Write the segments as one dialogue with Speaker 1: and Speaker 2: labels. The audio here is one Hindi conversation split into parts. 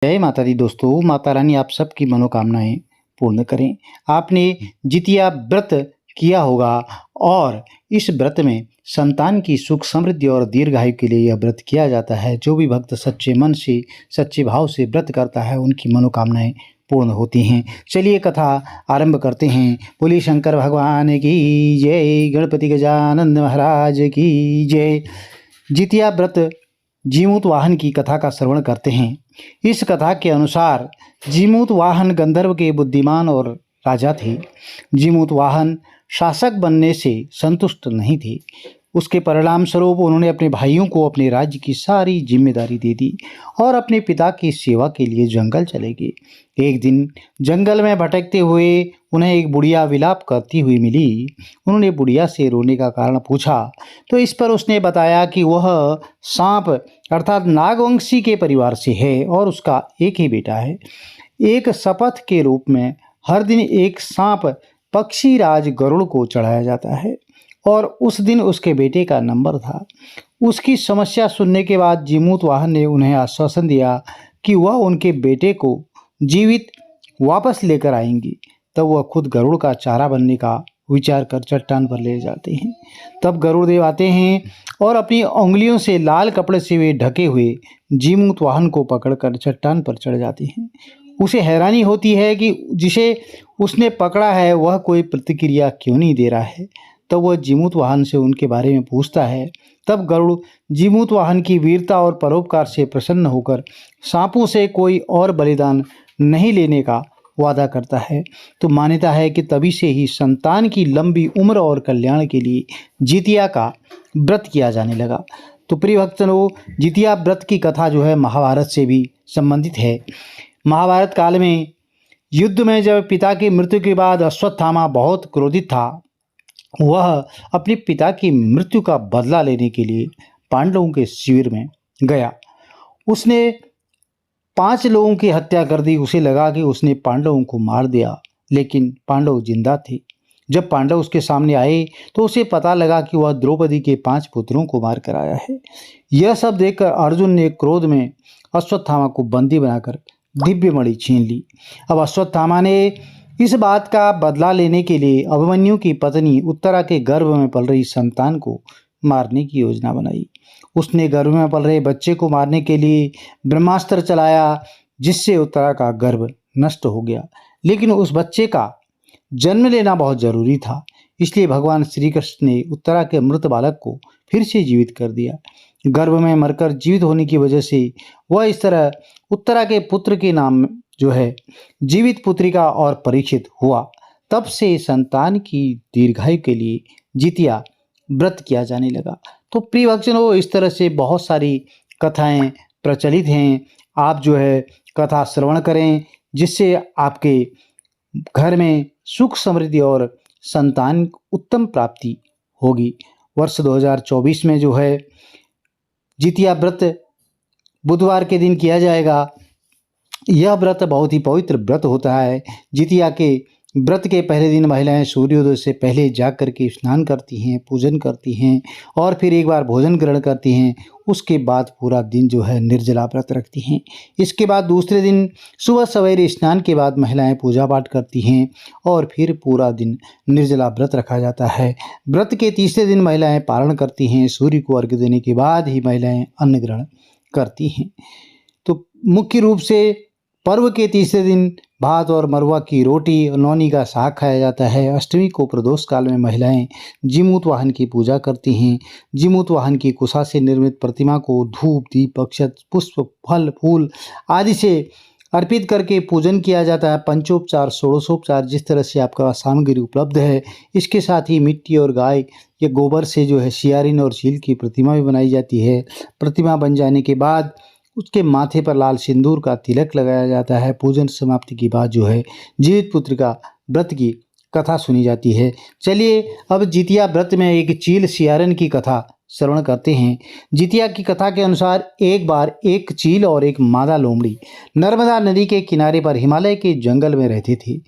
Speaker 1: जय माता दी दोस्तों, माता रानी आप सबकी मनोकामनाएँ पूर्ण करें। आपने जितिया व्रत किया होगा और इस व्रत में संतान की सुख समृद्धि और दीर्घायु के लिए यह व्रत किया जाता है। जो भी भक्त सच्चे मन से, सच्चे भाव से व्रत करता है, उनकी मनोकामनाएँ पूर्ण होती हैं। चलिए कथा आरंभ करते हैं। बोलिए शंकर भगवान की जय, गणपति गजानन महाराज की जय। जितिया व्रत जीमूत वाहन की कथा का श्रवण करते हैं। इस कथा के अनुसार जीमूत वाहन गंधर्व के बुद्धिमान और राजा थे। जीमूत वाहन शासक बनने से संतुष्ट नहीं थे। उसके परिणाम स्वरूप उन्होंने अपने भाइयों को अपने राज्य की सारी जिम्मेदारी दे दी और अपने पिता की सेवा के लिए जंगल चले गए। एक दिन जंगल में भटकते हुए उन्हें एक बुढ़िया विलाप करती हुई मिली। उन्होंने बुढ़िया से रोने का कारण पूछा तो इस पर उसने बताया कि वह सांप अर्थात नागवंशी के परिवार से है और उसका एक ही बेटा है। एक शपथ के रूप में हर दिन एक सांप पक्षीराज गरुड़ को चढ़ाया जाता है और उस दिन उसके बेटे का नंबर था। उसकी समस्या सुनने के बाद जीमूत वाहन ने उन्हें आश्वासन दिया कि वह उनके बेटे को जीवित वापस लेकर आएंगी। तब वह खुद गरुड़ का चारा बनने का विचार कर चट्टान पर ले जाते हैं। तब गरुड़ देव आते हैं और अपनी उंगलियों से लाल कपड़े से वे ढके हुए जीमूत वाहन को पकड़कर चट्टान पर चढ़ जाते हैं। उसे हैरानी होती है कि जिसे उसने पकड़ा है वह कोई प्रतिक्रिया क्यों नहीं दे रहा है। तब वह जीमूत वाहन से उनके बारे में पूछता है। तब गरुड़ जीमूत वाहन की वीरता और परोपकार से प्रसन्न होकर सांपों से कोई और बलिदान नहीं लेने का वादा करता है। तो मान्यता है कि तभी से ही संतान की लंबी उम्र और कल्याण के लिए जितिया का व्रत किया जाने लगा। तो प्रिय भक्तों, जितिया व्रत की कथा जो है महाभारत से भी संबंधित है। महाभारत काल में युद्ध में जब पिता की मृत्यु के बाद अश्वत्थामा बहुत क्रोधित था। वह अपने पिता की मृत्यु का बदला लेने के लिए पांडवों के शिविर में गया। उसने 5 लोगों की हत्या कर दी। उसे लगा कि उसने पांडवों को मार दिया, लेकिन पांडव जिंदा थे। जब पांडव उसके सामने आए तो उसे पता लगा कि वह द्रौपदी के 5 पुत्रों को मार कर आया है। यह सब देखकर अर्जुन ने क्रोध में अश्वत्थामा को बंदी बनाकर दिव्य मणि छीन ली। अब अश्वत्थामा ने इस बात का बदला लेने के लिए अभिमन्यु की पत्नी उत्तरा के गर्भ में पल रही संतान को मारने की योजना बनाई। उसने गर्भ में पल रहे बच्चे को मारने के लिए ब्रह्मास्त्र चलाया, जिससे उत्तरा का गर्भ नष्ट हो गया। लेकिन उस बच्चे का जन्म लेना बहुत जरूरी था, इसलिए भगवान श्री कृष्ण ने उत्तरा के मृत बालक को फिर से जीवित कर दिया। गर्भ में मरकर जीवित होने की वजह से वह इस तरह उत्तरा के पुत्र के नाम जो है जीवित पुत्रिका और परीक्षित हुआ। तब से संतान की दीर्घायु के लिए जितिया व्रत किया जाने लगा। तो प्रिय भक्तों, इस तरह से बहुत सारी कथाएं प्रचलित हैं। आप जो है कथा श्रवण करें, जिससे आपके घर में सुख समृद्धि और संतान उत्तम प्राप्ति होगी। वर्ष 2024 में जो है जितिया व्रत बुधवार के दिन किया जाएगा। यह व्रत बहुत ही पवित्र व्रत होता है। जितिया के व्रत के पहले दिन महिलाएं सूर्योदय से पहले जाग करके स्नान करती हैं, पूजन करती हैं और फिर एक बार भोजन ग्रहण करती हैं। उसके बाद पूरा दिन जो है निर्जला व्रत रखती हैं। इसके बाद दूसरे दिन सुबह सवेरे स्नान के बाद महिलाएं पूजा पाठ करती हैं और फिर पूरा दिन निर्जला व्रत रखा जाता है। व्रत के तीसरे दिन महिलाएं पारण करती हैं। सूर्य को अर्घ्य देने के बाद ही महिलाएं अन्न ग्रहण करती हैं। तो मुख्य रूप से पर्व के तीसरे दिन भात और मरुआ की रोटी और नौनी का साग खाया जाता है। अष्टमी को प्रदोष काल में महिलाएं जीमूत वाहन की पूजा करती हैं। जीमूत वाहन की कुशा से निर्मित प्रतिमा को धूप, दीप, अक्षत, पुष्प, फल, फूल आदि से अर्पित करके पूजन किया जाता है। पंचोपचार, षोडशोपचार जिस तरह से आपका सामग्री उपलब्ध है, इसके साथ ही मिट्टी और गाय या गोबर से जो है सियारिन और चील की प्रतिमा भी बनाई जाती है। प्रतिमा बन जाने के बाद उसके माथे पर लाल सिंदूर का तिलक लगाया जाता है। पूजन समाप्ति के बाद जो है जीवित पुत्र का व्रत की कथा सुनी जाती है। चलिए अब जितिया व्रत में एक चील सियारन की कथा श्रवण करते हैं। जितिया की कथा के अनुसार एक बार एक चील और एक मादा लोमड़ी नर्मदा नदी के किनारे पर हिमालय के जंगल में रहती थी।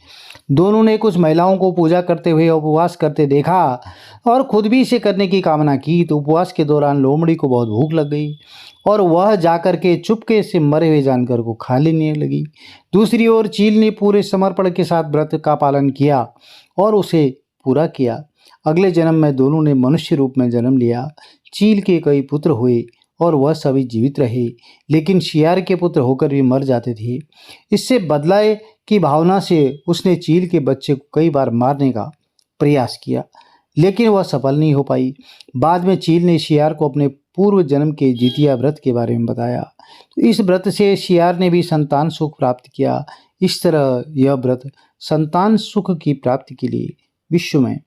Speaker 1: दोनों ने कुछ महिलाओं को पूजा करते हुए उपवास करते देखा और खुद भी इसे करने की कामना की। तो उपवास के दौरान लोमड़ी को बहुत भूख लग गई। और वह जाकर के चुपके से मरे हुए जानवर को खा लेने लगी। दूसरी ओर चील ने पूरे समर्पण के साथ व्रत का पालन किया और उसे पूरा किया। अगले जन्म में दोनों ने मनुष्य रूप में जन्म लिया। चील के कई पुत्र हुए और वह सभी जीवित रहे, लेकिन शियार के पुत्र होकर भी मर जाते थे। इससे बदलाव की भावना से उसने चील के बच्चे को कई बार मारने का प्रयास किया, लेकिन वह सफल नहीं हो पाई। बाद में चील ने शियार को अपने पूर्व जन्म के जितिया व्रत के बारे में बताया। तो इस व्रत से शियार ने भी संतान सुख प्राप्त किया। इस तरह यह व्रत संतान सुख की प्राप्ति के लिए विश्व में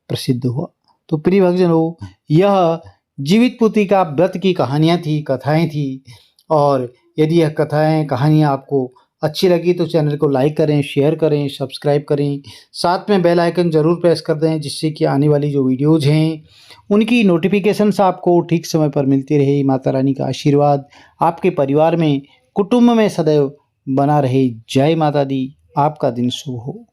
Speaker 1: प्रसिद्ध हुआ। तो प्रिय भक्तजनों, यह जीवित पुत्री का व्रत की कहानियाँ थी, कथाएं थी। और यदि यह कथाएं कहानियाँ आपको अच्छी लगी तो चैनल को लाइक करें, शेयर करें, सब्सक्राइब करें। साथ में बेल आइकन ज़रूर प्रेस कर दें, जिससे कि आने वाली जो वीडियोज़ हैं उनकी नोटिफिकेशंस आपको ठीक समय पर मिलती रहे। माता रानी का आशीर्वाद आपके परिवार में, कुटुंब में सदैव बना रहे। जय माता दी। आपका दिन शुभ हो।